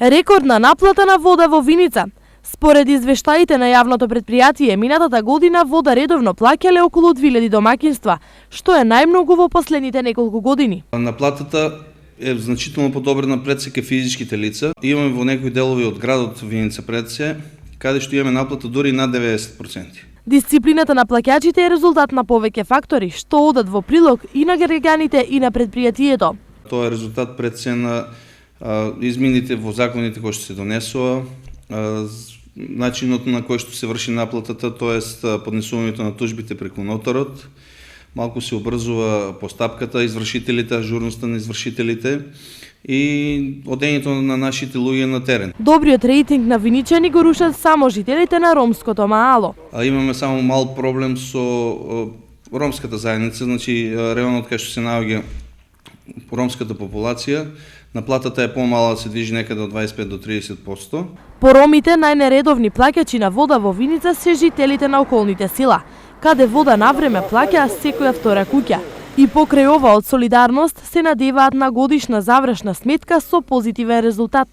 Рекордна наплата на вода во Виница. Според извештаите на јавното претпријатие, минатата година вода редовно плаќале околу 2000 домаќинства, што е најмногу во последните неколку години. Наплатата е значително подобрена пред сека физичките лица. Имаме во некои делови од градот Виница пред се, каде што имаме наплата дури над 90%. Дисциплината на плаќачите е резултат на повеќе фактори, што одат во прилог и на граѓаните и на претпријатието. Тоа е резултат пред се на измените во законите кои што се донесува, начинот на кој што се врши наплатата, тоест поднесувањето на тужбите преку нотарот, малку се обрзува постапката, извршителите, ажурноста на извршителите и одењето на нашите луѓе на терен. Добриот рейтинг на виничани го рушат само жителите на ромското маало. Имаме само мал проблем со ромската заедница, значи районот кај што се наоѓа ромската популација, наплатата е помала, се движи некаде од 25 до 30%. По ромите најнередовни плаќачи на вода во Виница се жителите на околните села, каде вода навреме плаќа секоја втора куќа. И покрај ова од солидарност се надеваат на годишна завршна сметка со позитивен резултат.